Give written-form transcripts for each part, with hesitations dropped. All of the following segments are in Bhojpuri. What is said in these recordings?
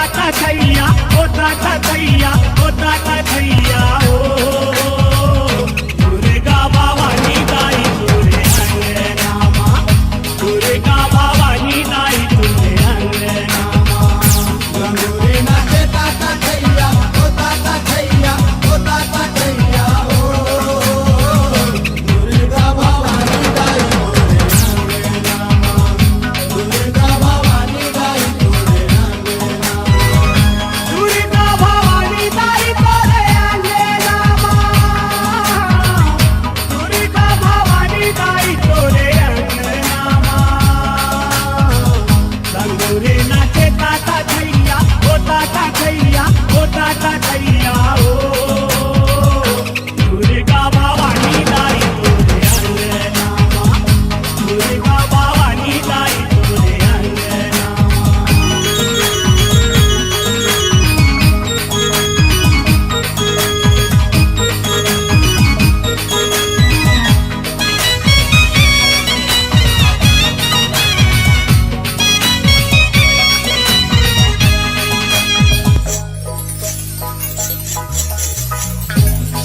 ताता थैया ओ ताता थैया ओ ताता थैया ओ दुर्गा भवानी दाई तुरे अंगनामा दुर्गा भवानी दाई तुरे अंगनामा गंगोरी नाचे ताता थैया ओ ताता थैया ओ ताता थैया ओ दुर्गा भवानी दाई तोरे अंगनामा दुर्गा भवानी दाई तोरे अंगनामा दुर्गा भवानी दाई तोरे अंगनामा दुर्गा भवानी दाई तोरे अंगनामा गंगोरी नाचे ताता थैया ओ ताता थैया ओ ताता थैया ओ दुर्गा भवानी दाई तोरे अंगनामा दुर्गा भवानी दाई तोरे अंगनामा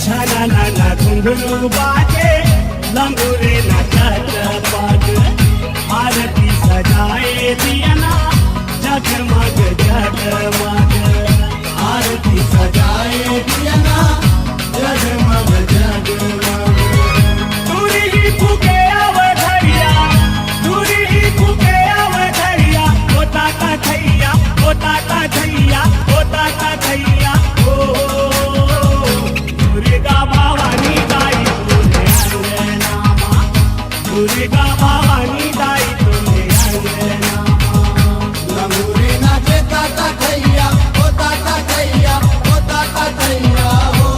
छाना नाना घुंघरू बाजे लंगूरे नाचत पाग आरती सजाए दियना जगमग जगमग आरती सजाए दियना जगमग जगमग दूरी ही फूके अवधरिया दूरी ही फूके अवधरिया ओ ताता थैया ओ ताता थैया ओ ताता थैया ओ दुर्गा भवानी दाई तुरे अंगनामा दुर्गा भवानी दाई तुरे अंगनामा गंगोरी नाचे ताता थैया ओ ताता थैया ओ ताता थैया ओ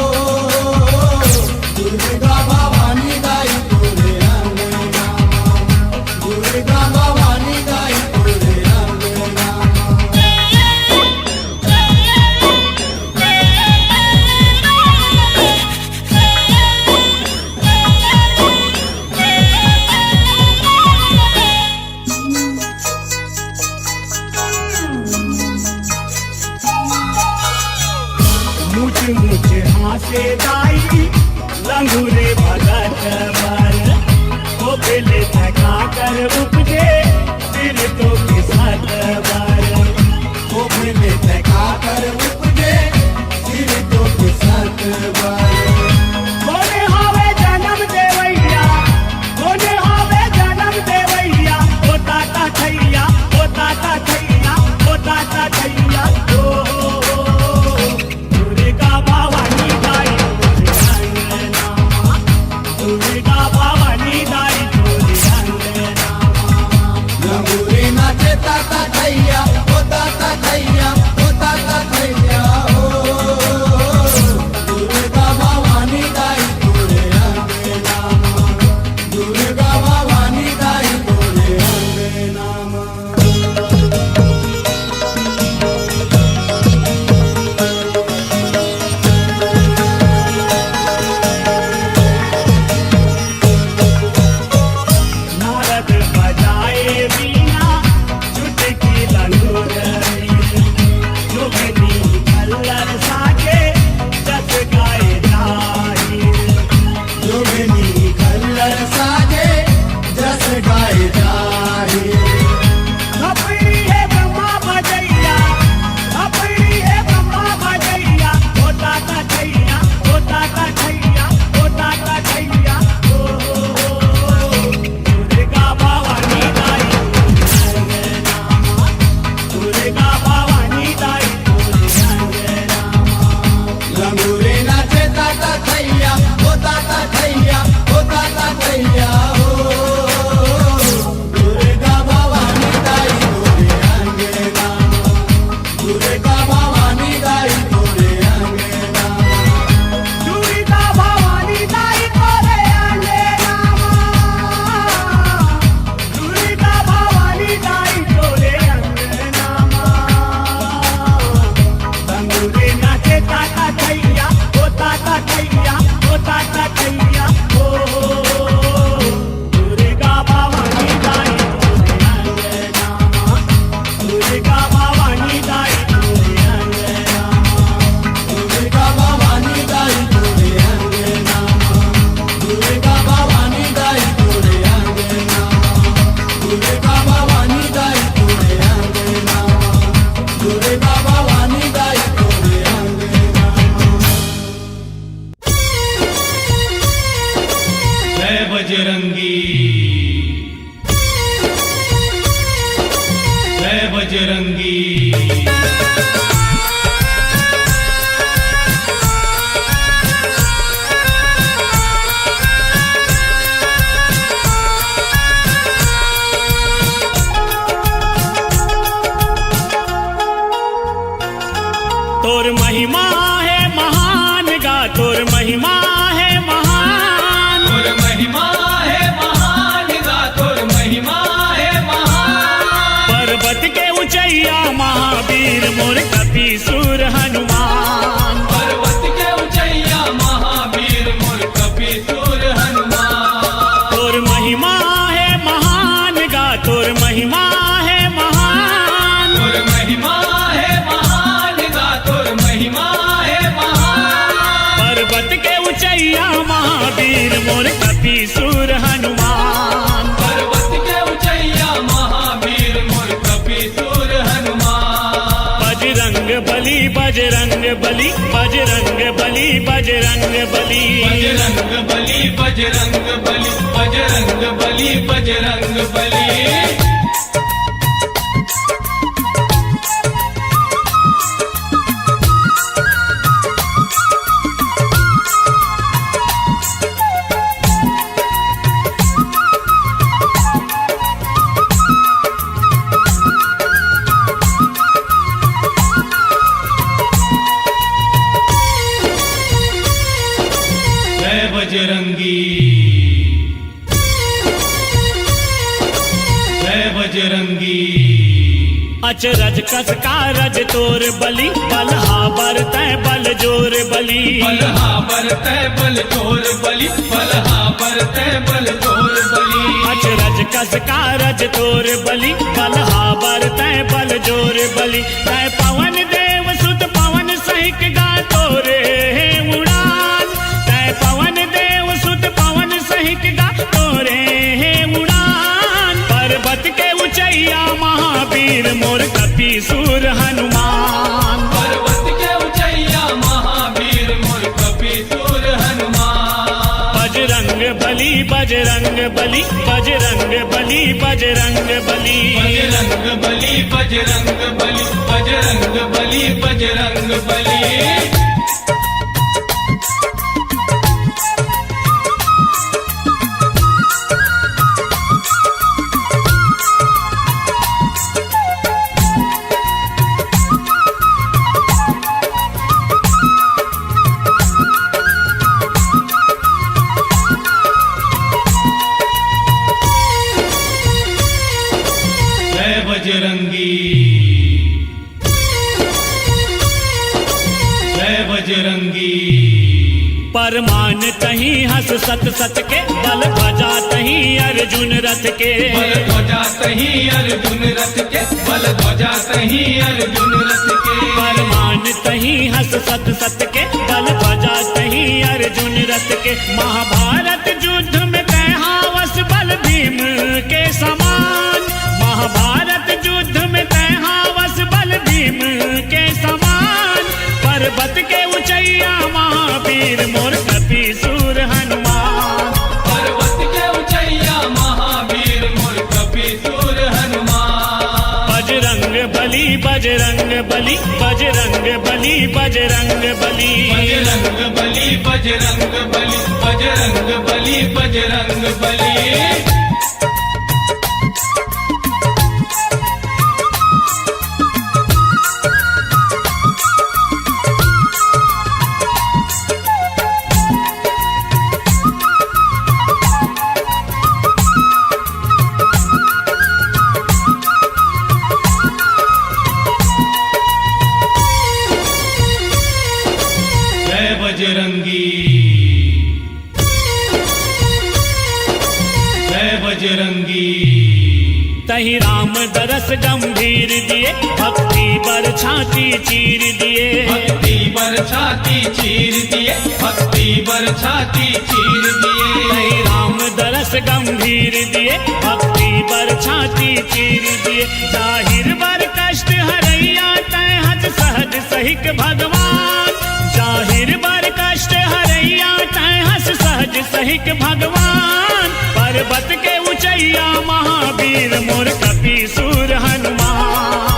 दुर्गा भवानी दाई तोरे अंगनामा दुर्गा भवानी दाई तोरे अंगनामा मुझ मुझ हासे दाई लंगूरे भगत बर ओ बेले थका कर उपजे फिर तो किसत बर ओ फिर तका कर उपजे सिर तो किसत बर कोने हावे जन्म देवैया कोने हावे जन्म देवैया ओ ताता थैया ओ ताता थैया ओ ताता थैया ओ दुर्गा भवानी दाई तोरे अंगनामा दुर्गा भवानी दाई तोरे अंगनामा बजरंगी। तोर महिमा है महान गा, तोर महिमा है महान, तोर महिमा है महान गा, तोर महिमा है महान। पर्वत के ऊंचैया महावीर मोर कपीसुर हनुमान, पर्वत के ऊंचैया महावीर मोर कपीसुर हनुमान। तोर महिमा है महान गा, तोर महिमा है महान, तोर महिमा है महान गा, तोर महिमा है महान। पर्वत के ऊंचैया महावीर मोर कपीसुर हनुमान, पर्वत के ऊंचैया महावीर मोर कपीसुर हनुमान। बजरंग बली बजरंग बली बजरंग बली बजरंग बली, बजरंग बली बजरंग बली बजरंग बली बजरंग बली। जय बजरंगी, जय बजरंगी। अचरज कस कारज तोर बलि, बलहा बरतै बल जोर बलि, बलहा बरतै बल जोर बलि, बलहा बरतै बल जोर बलि। अचरज कस कारज तोर बलि, बलहा बरतै बल जोर बलि। तै पवन देव सुत पवन सहिक गा तोरे हे उड़ान, तै पवन देव सुत पवन सहिक गा तोरे हे उड़ान। पर्वत के ऊंचैया महावीर मोर कपीसुर हनुमान, पर्वत के ऊंचैया महावीर मोर कपीसुर हनुमान। बजरंग बली बजरंग बली बजरंग बली बजरंग बली, बजरंग बली बजरंग बली बजरंग बली बजरंग बली। जय बजरंगी, जय बजरंगी। परमान तही हस सत सत के, बल ध्वजा तही अर्जुन रथ के, बल ध्वजा तही अर्जुन रथ के, बल ध्वजा तही अर्जुन रथ के। परमान तही हस सत सत के, बल ध्वजा तही अर्जुन रथ के। महाभारत युद्ध में तैहावस बल भीम के समान, महाभारत युद्ध में तैहावस बल भीम के समान। पर्वत के ऊंचैया महावीर मोर कपीसुर हनुमान, पर्वत के ऊंचैया महावीर मोर कपीसुर हनुमान। बजरंग बली बजरंग बली बजरंग बली बजरंग बली, बजरंग बली बजरंग बली बजरंग बली बजरंग बली। जय बजरंगी, जय बजरंगी। तही राम दरस गंभीर दिए, भक्ति बर छाती चीर दिए, भक्ति बर छाती चीर दिए, भक्ति बर छाती चीर दिए। तही राम दरस गंभीर दिए, भक्ति बर छाती चीर दिए। जाहिर बर कष्ट हरैया तै हज सहज सहिक भगवान, जाहिर बर कष्ट हरैया तै हस सहज सहिक भगवान। पर्वत के ऊंचैया महावीर मोर कपीसुर हनुमान,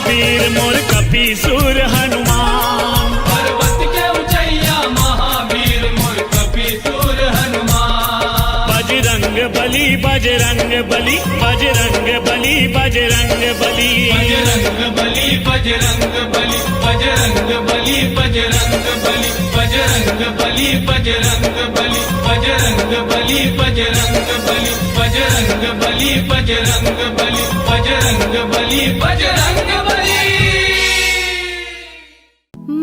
महावीर मोर कपीसुर हनुमान पर्वत के ऊंचैया महावीर मोर कपीसुर हनुमान बजरंग बली बजरंग बली बजरंग बली बजरंग बली बजरंग बली बजरंग बली बजरंग बली बजरंग बली बजरंग बली बजरंग बली बजरंग बली बजरंग बली बजरंग बली बजरंग बली बजरंग बली बजरंग बली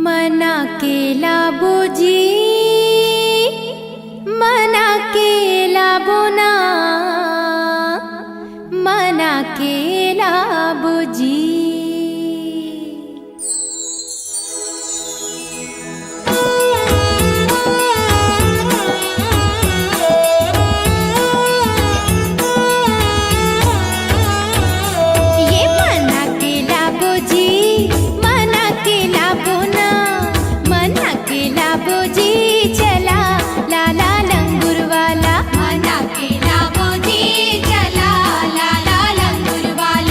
मना केला बोजी मना केला बोना मना केला बोजी ये मना केला बोजी मना केला बोना मना केला बोजी चला लाला लंगूरवाला मना केला बोजी चला लाला लंगूरवाला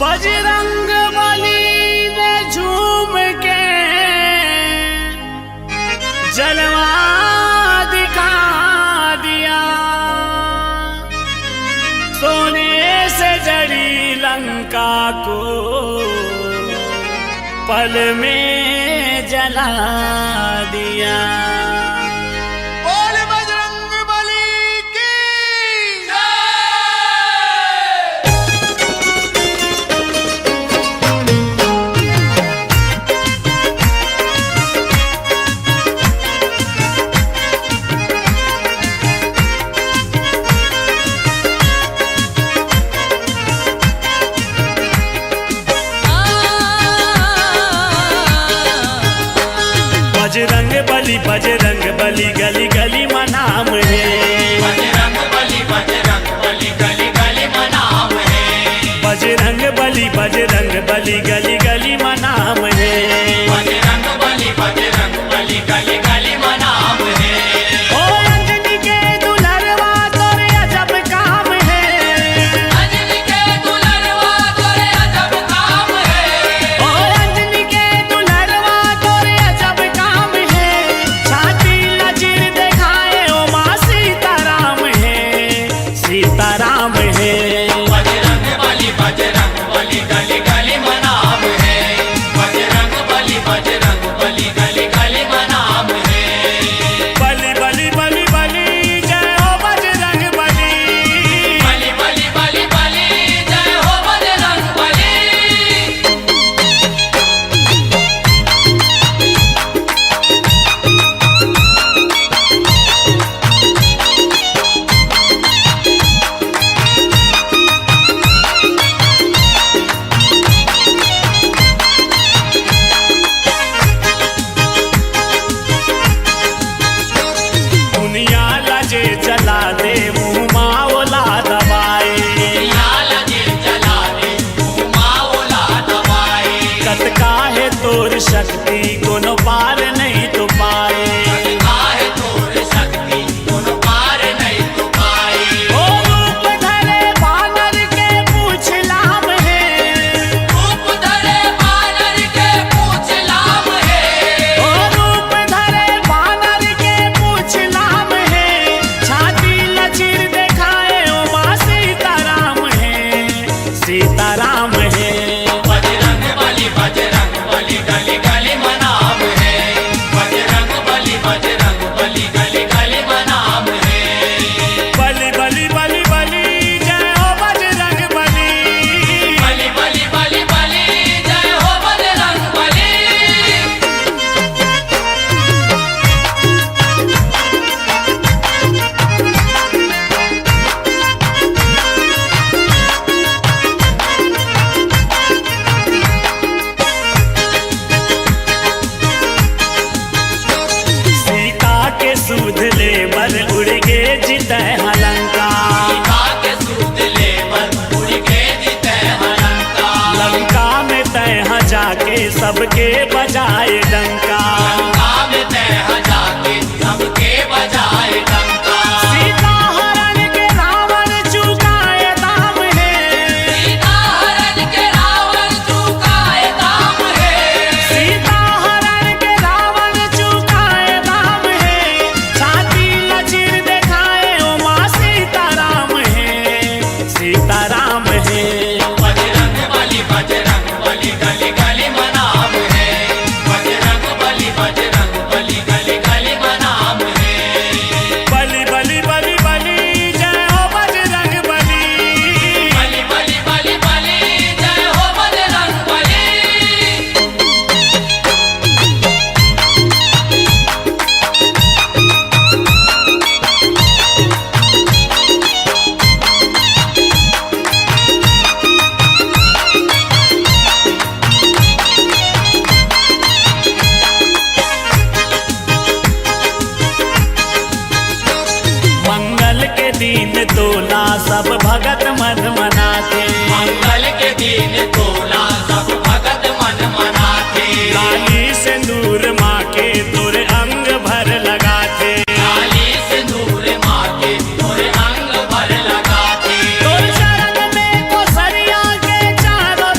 बजरंग बली ने झूम के जलवा दिखा दिया, सोने से जड़ी लंका को पल में जला दिया। बोल बजरंग बली की बजरंग बली गली गली मनाम है। बजरंग बली गली गली मनाम है। बजरंग बली गली गली मनाम है। बजरंग बली गली गली मनाम है। ओ अंजनी के दुलरवा तोरे अजब काम है। अंजनी के दुलरवा तोरे अजब काम है। ओ अंजनी के दुलरवा तोरे अजब काम है। छाती नजीर दिखाए ओ माँ सीताराम है, सीताराम है। बजरंग बली गली गली मनाम है। बजरंग बली गली गली मनाम है। बली बली बली बली जय हो बजरंग बली। बली बली बली बली जय हो बजरंग बली। दुनिया लजे जला दे मुँह माओला दबाए। दुनिया लगे जला दे माओला दबाए। कत काहे तोर शक्ति कोनो पार नहीं तो पाए। काहे तोर शक्ति कोनो पार नहीं तो पाए। ओ रूप धरे बानर के पूछ लाम है। रूप धरे बानर के पूछ लाम है। ओ रूप धरे बानर के पूछ लाम है। छाती लचीर दिखाए ओ माँ सीताराम है, सीताराम है। बजरंग बली गली गली मनाम है। बजरंग बली गली गली मनाम है। बली बली बली बली जय हो बजरंग बली। बली बली बली बली जय हो बजरंग बली। सीता के सूद ले बर उड़ गे जितै हलंका। सीता के सूत ले बर उड़ के जीते हलंका। लंका में तय जाके सबके बजाए डंका। लंका में तह जाके सबके बजाए डंका। सीता हरण के रावण चुकाए दाम है। सीता हरण के रावण चुकाए दाम है। सीता हरण के रावण चुकाए दाम है। छाती लचीर दिखाए ओ माँ सीताराम है, सीताराम है। बजरंग बली गली गली मनाम है। बजरंग बली गली गली मनाम है। बली बली बली बली जय हो बजरंग बली। बली बली बली बली जय हो बजरंग बली। मंगल के दिन तोला सब भगत मन मनाते। मंगल के दिन तोला सब भगत मन मनाते। लाली सिंदूर माँ के तोर अंग भर लगाते। लाली सिंदूर माँ के तोरे अंग भर लगाते। तोर शरण में कोसरिया के चारों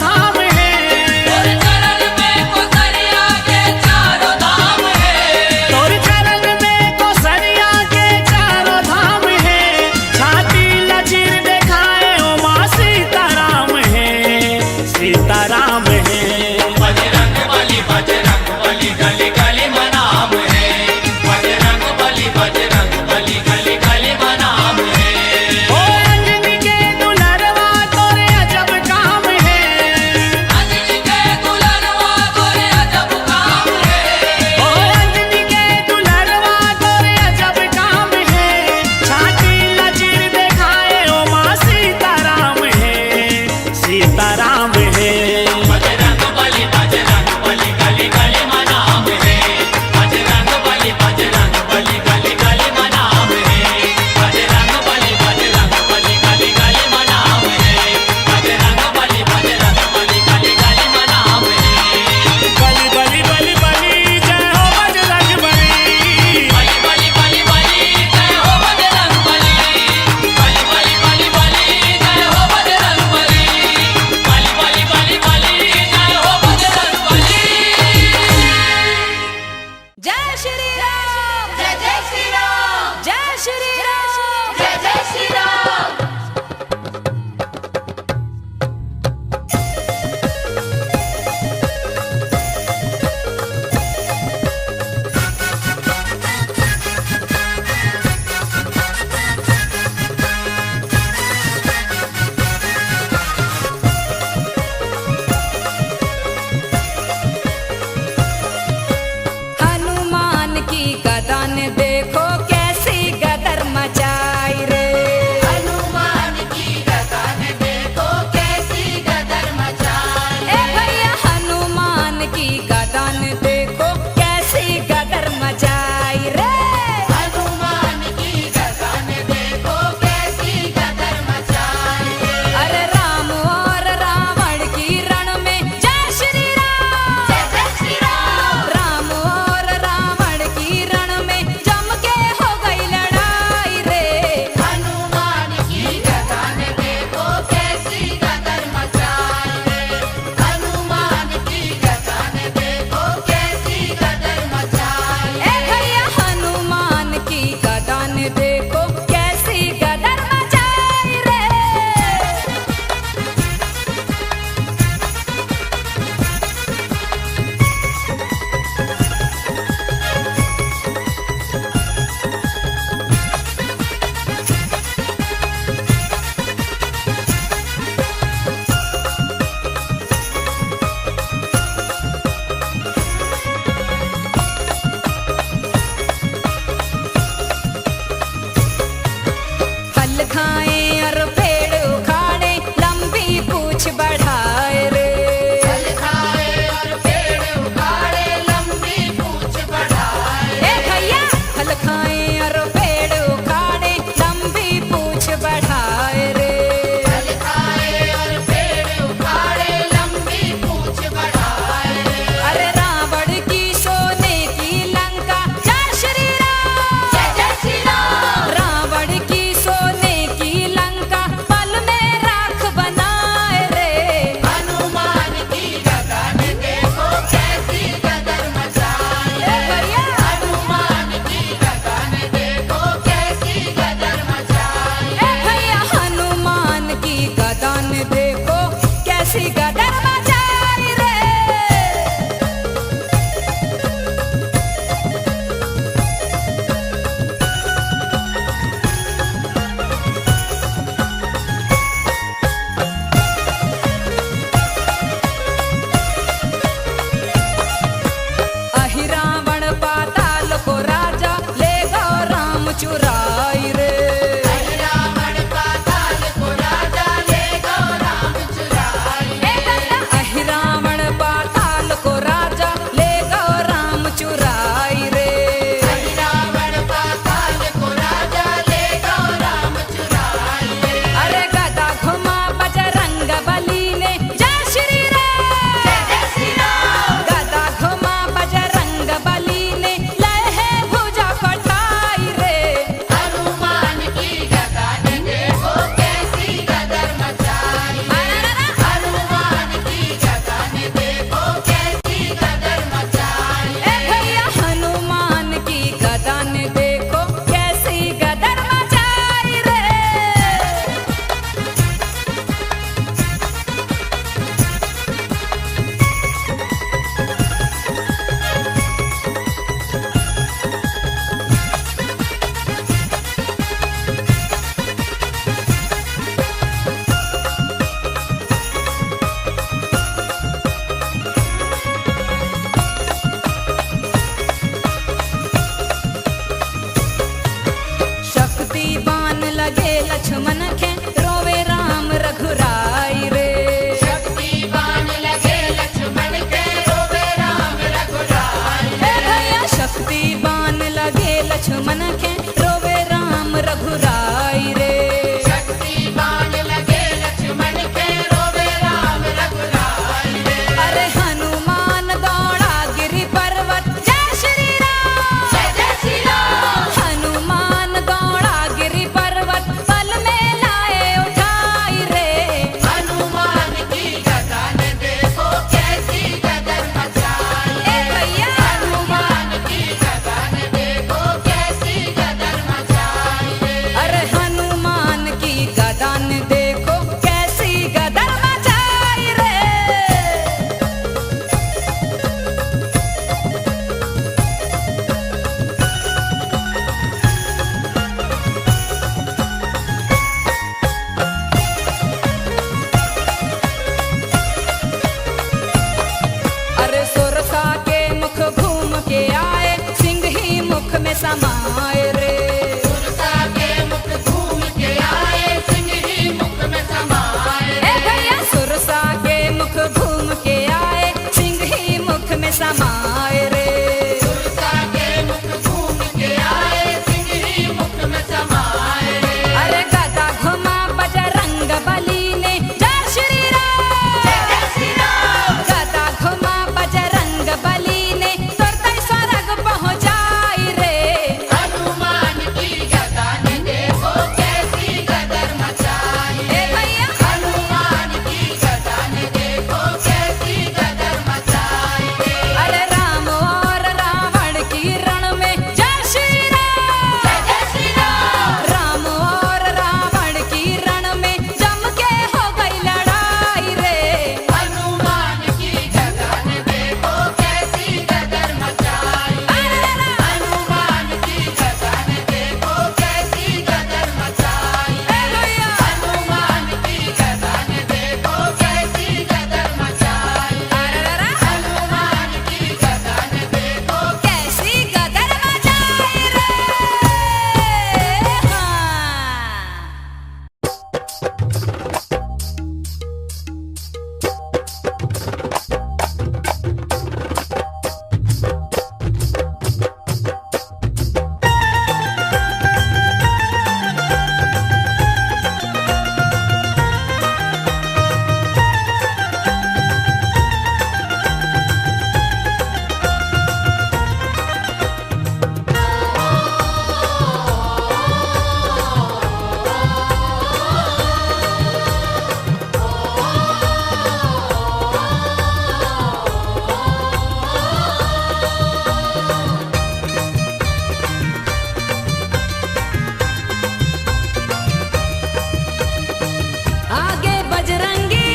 आगे बजरंगी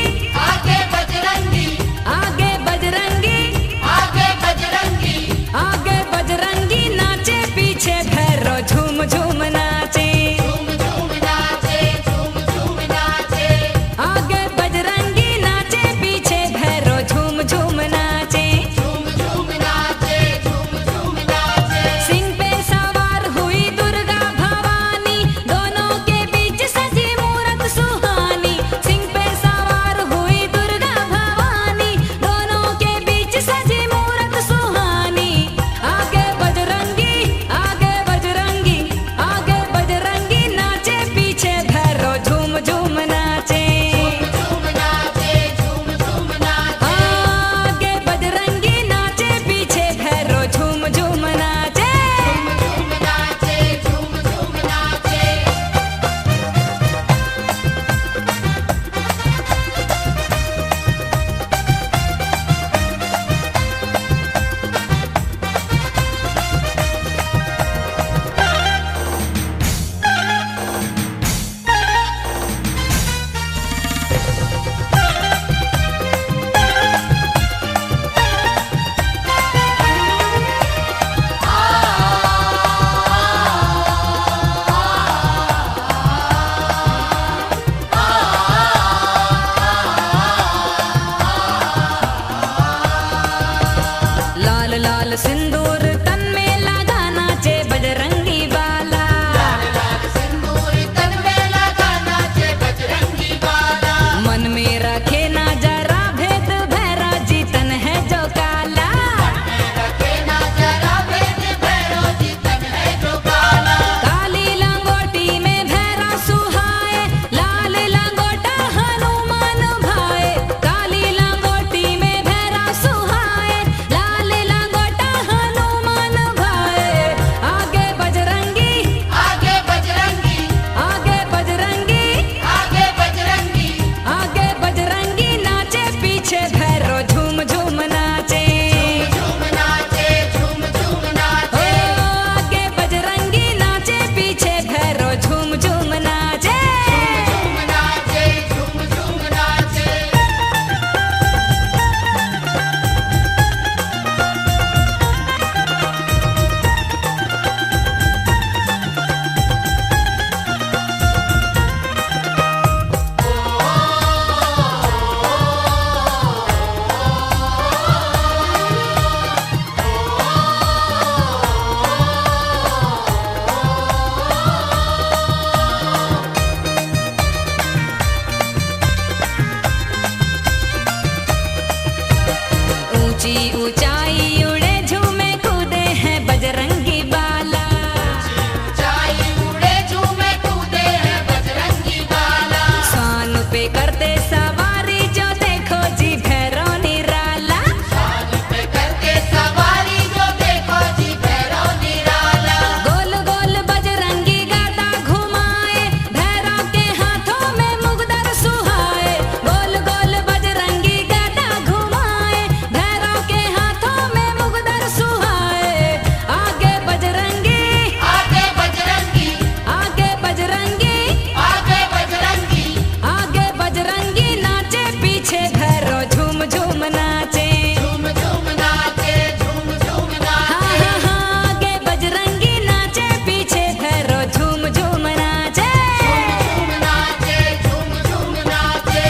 आगे बजरंगी आगे बजरंगी आगे बजरंगी आगे बजरंगी नाचे पीछे भैरो झूम झूम नाचे झूम झूम नाचे झूम झूम नाचे आगे बजरंगी नाचे पीछे भैरो झूम झूम नाचे झूम झूम नाचे झूम झूम नाचे सिंह पे सवार हुई दुर्गा भवानी दोनों के बीच सजी मूरत सुहानी सिंह पे सवार हुई दुर्गा भवानी दोनों के बीच सजी मूरत सुहानी आगे बजरंगी आगे बजरंगी आगे बजरंगी नाचे पीछे भैरो झूम झूम नाचे झूम नाचे झूम झूम नाचे आगे बजरंगी नाचे पीछे भैरो झूम झूम नाचे झूम नाचे झूम झूम नाचे लाल लाल सिंदूर तन में लगा नाचे बजरंगी वाला लाल सिंदूर तन में लगा नाचे बजरंगी वाला मन में रखे ना जरा भेद भैरा जी तन है जो काला रखे ना जरा भेद भैरो जी तन है जो काला काली लंगोटी में भैरा सुहाए लाल लंगोटा हनुमान भाए काली लंगोटी में भैरा सुहाए लाल लंगोटा हनुमान भाए आगे बजरंगी आगे बजरंगी आगे बजरंगी आगे बजरंगी आगे बजरंगी नाचे पीछे भैरो झूम झूम नाचे झूम नाचे झूम झूम ओ नाचे आगे बजरंगी नाचे पीछे भैरो झूम झूम नाचे झूम नाचे झूम झूम नाचे ऊंची ऊंचाई उड़े झूमे कूदे हैं बजरंगी बाला ऊंचाई उड़े झूमे कूदे हैं बजरंगी वाला स्वान पे करते सवारी जो देखो जी भैरो निराला शान पे करके सवारी जो देखो जी भैरो निराला गोल गोल बजरंगी गाता घुमाए भैरो के हाथों में मुगदर सुहाए गोल गोल बजरंगी गाता घुमाए भैरो के हाथों में मुगदर सुहाए आगे बजरंगी आगे बजरंगी आगे बजरंगी आगे बजरंगी आगे बजरंगी नाचे पीछे भैरो झूम झूम नाचे झूम झूम नाचे झूम झूम हाँ नाचे हाँ हाँ आगे बजरंगी नाचे पीछे भैरो झूम झूम नाचे झूम नाचे झूम झूम नाचे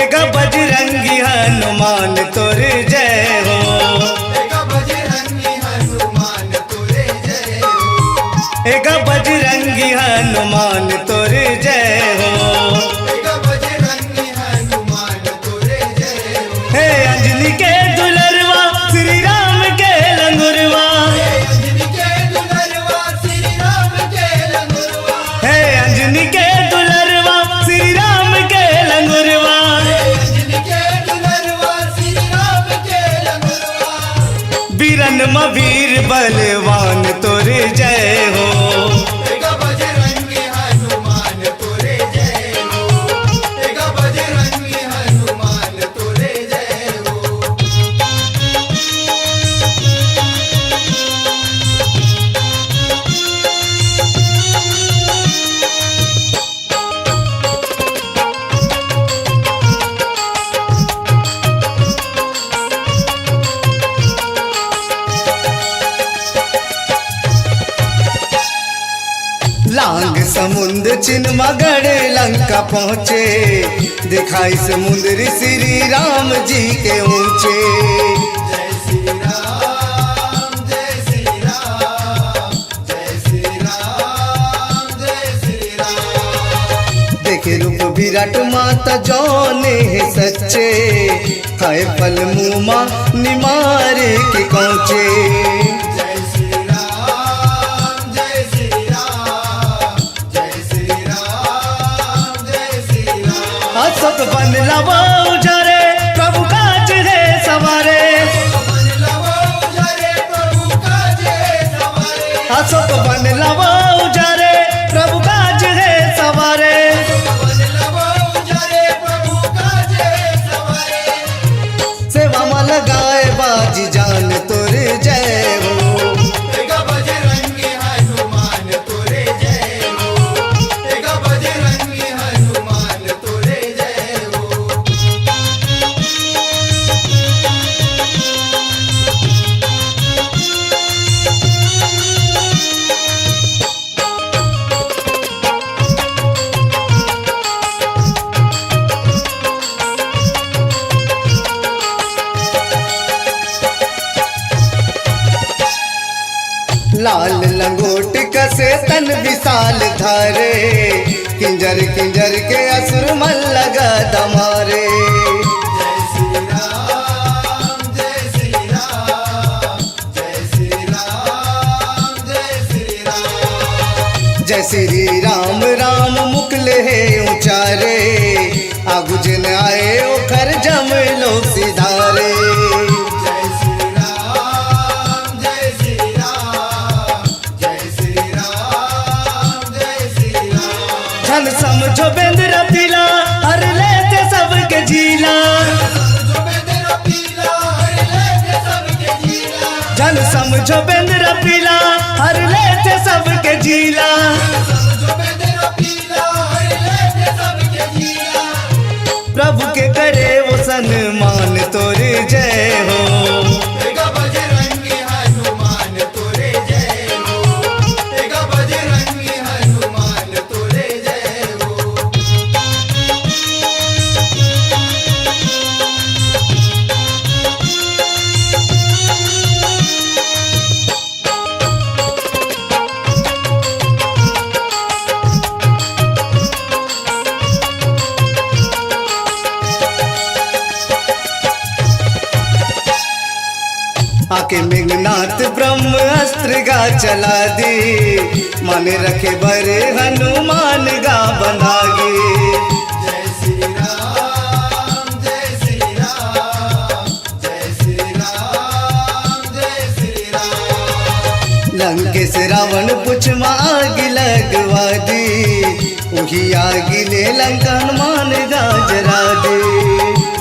एगा बजरंगी हनुमान तोर जय हो। एगा बजरंगी हनुमान तोरे जय हो। एगा बजरंगी हनुमान तोर जय हो। एगा बजरंगी हनुमान तोरे जय हो। हे अंजनी के दुलरवा श्री राम के लंगुरवा। अंजनी के दुलरवा श्री राम के लंगुरवा। हे अंजनी के दुलरवा श्री राम के लंगुरवा। अंजनी के दुलरवा श्री राम के लंगुरवा। बीरन म वीर बलवान तोर जय हो। एगा बजरंगी हनुमान तोरे जय हो। एगा बजरंगी हनुमान तोरे जय हो। लांग समुद्र चिन्ह मगड़ लंका पहुँचे, दिखाई समुद्र श्री राम जी के ऊंचे। जय श्री राम जय श्री राम जय श्री राम जय श्री राम। देखे रूप विराट माता जौने है सच्चे, खाए फल मुँह निमार के कौचे। जय श्री राम जय श्री राम जय श्री राम जय श्री राम। सब बन लवा उजारे प्रभु काज है सवारे। बन लवो उजारे प्रभु काज है सवारे। सब बन लवा उजारे प्रभु काज है सवारे। बन लवो उजारे प्रभु काज है सवारे। सेवा में लगाए बाजी जान तोर जय हो। एगा बजरंगी हनुमान तोरे जय हो। एगा बजरंगी हनुमान तोरे जय हो। लाल लंगोट कसे तन विशाल धारे, किंजर किंजर के असुर मन लगा दमारे। जय श्री राम जय श्री राम जय श्री राम जय श्री राम। जय श्री राम राम मुकले है उचारे, आगुजन आए ओखर जम लोग सिधारे। जय श्री राम जय श्री राम जय श्री राम जय श्री राम। धन समझो बेंद्र पीला हर लेते सबके झीला। समझो बेंद्र पीला हर लेते सबके झीला। धन समझो बेंद्र पीला हर लेते सबके झीला। समझो बेंद्र पीला हर लेते सबके झीला। प्रभु के करे वो सन्मान तोर जय हो। एगा बजरंगी हनुमान तोरे जय हो। एगा बजरंगी हनुमान तोरे जय हो। आके मेघनाथ ब्रह्म अस्त्र गा चला दी, माने रखे बरे हनुमान गा बंधागे। जय श्री राम जय श्री राम जय श्री राम जय श्री राम। लंकेश रावण पुछ में आग लगवा दी, वही आग ले लंका हनुमान गा जरा दे।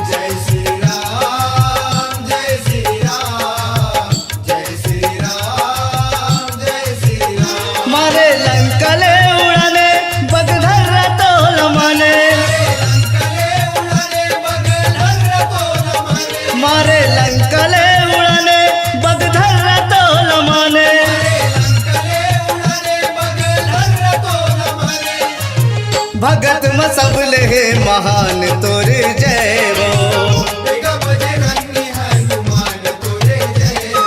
जय श्री राम जय श्री राम जय श्री राम जय श्री राम। मारे लंका ले उड़ाने बगधर तोल माने। लंकले उड़ाने बगधर तोल माने। मारे लंका ले उड़ाने बगधर तोल माने। लंकले उड़ाने बगधर तोल माने। भगत जगत में सब ले महान तोर जय हो तेगा बजरंगी हनुमान तोरे जय हो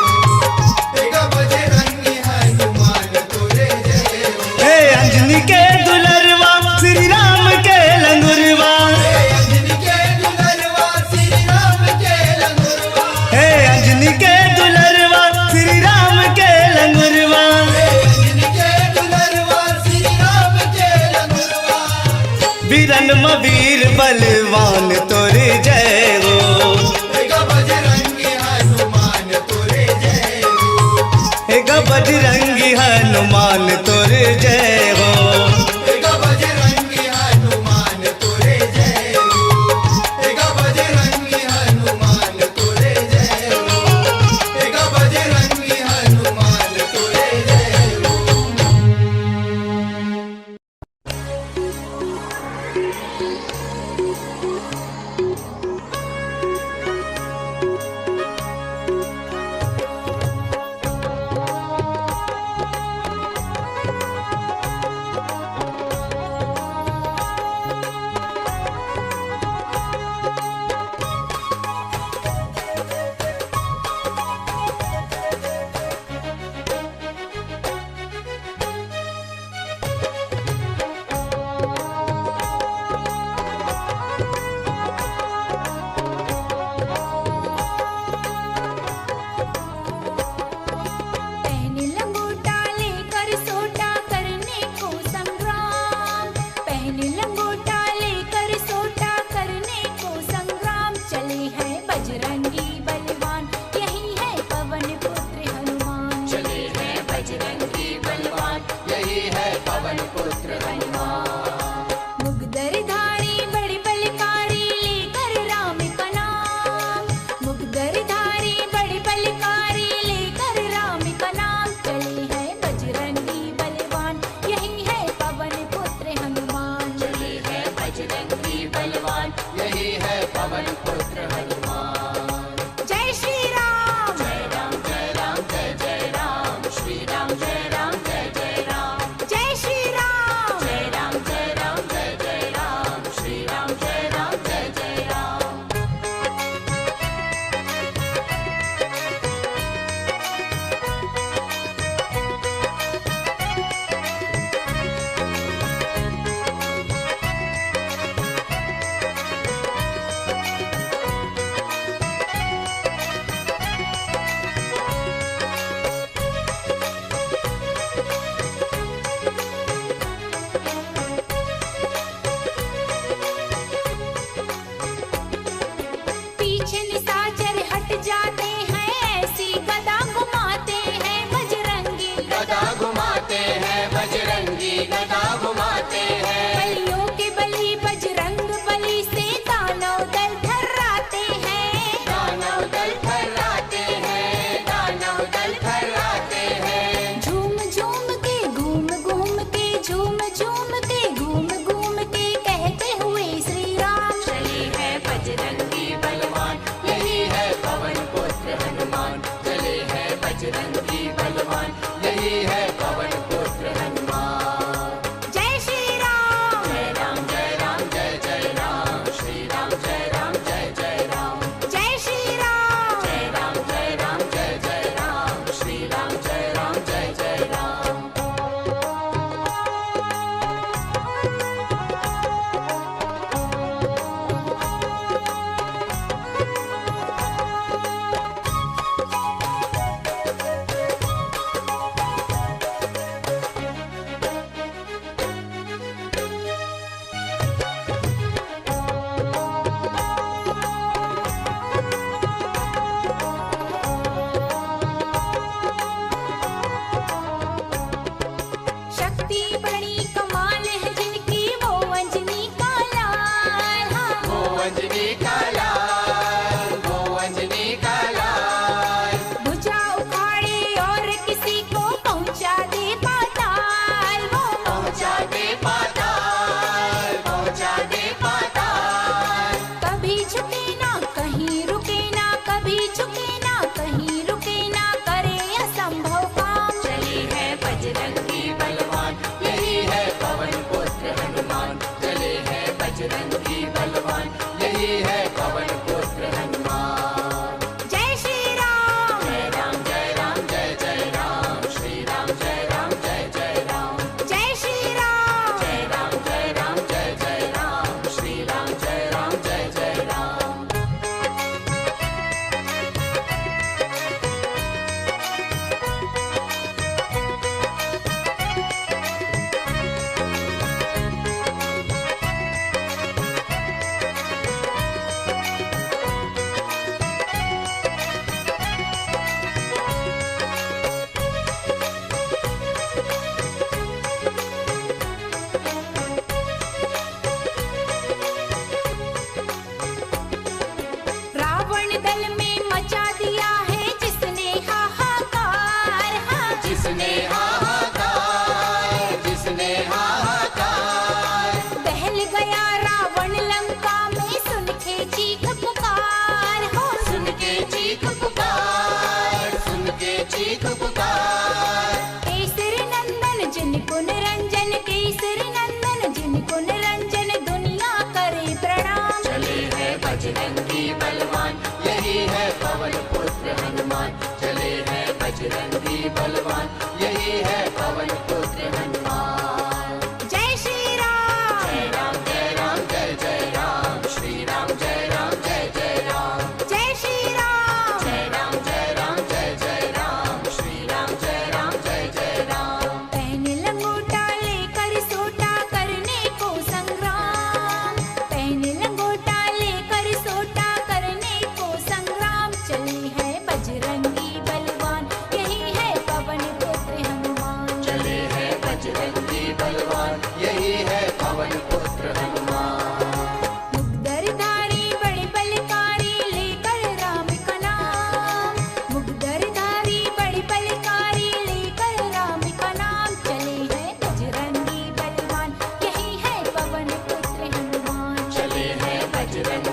तेगा बजरंगी हनुमान तोरे जय हो हे अंजनी के दुलरवा श्री राम के लंगुरवा अंजनी के दुलरवा श्री राम के लंगुरवा हे अंजनी के दुलरवा श्री राम के लंगुरवा अंजनी के दुलरवा श्री राम के लंगुरवा वीरन में वीर बलवान तोर जय हो तेगा बजरंगी हनुमान तोरे जय हो हे ग बजरंगी हनुमान तोर जय हो तेगा बजरंगी हनुमान तोरे जय हो तेगा बजरंगी हनुमान तोरे जय हो तेगा बजरंगी हनुमान तोरे जय हो बजरंगी बलवान यही है पवन पुत्र हनुमान। जय श्री राम जय राम जय राम जय जय राम, श्री राम जय राम जय जय राम, जय श्री राम जय राम जय राम जय जय राम, श्री राम जय राम जय जय राम। रावण दल में मचा दिया है जिसने हाहाकार, हाँ जिसने हाहाकार, जिसने हाहाकार, बहल गया रावण लंका में सुन के चीख पुकार, हो सुन के चीख पुकार, सुन के चीख पुकार। केसरी नंदन जिनको निरंजन, केसरी नंदन जिनको निरंजन, दुनिया करे प्रणाम। चले हैं बजरंगी बलवान यही है पवन पुत्र हनुमान, चले हैं बजरंगी बलवान यही है पवन पुत्र हनुमान। जय श्री राम जय राम जय राम जय जय राम, श्री राम जय राम जय जय राम, जय श्री राम जय राम जय राम जय जय राम, श्री राम जय राम जय जय राम। पहने लंगोटा लेकर सोटा करने को संग्राम, पहने लंगोटा लेकर सोटा करने को संग्राम, चले हैं बजरंगी बलवान यही है पवन पुत्र हनुमान। चले हैं बजरंगी बलवान यही है पवन पुत्र हनुमान। मुगदरधारी बड़े बलकारी लेकर राम का नाम, मुगदरधारी बड़े बलकारी लेकर राम का नाम, चले हैं बजरंगी बलवान यही है पवन पुत्र हनुमान। चले हैं बजरंगी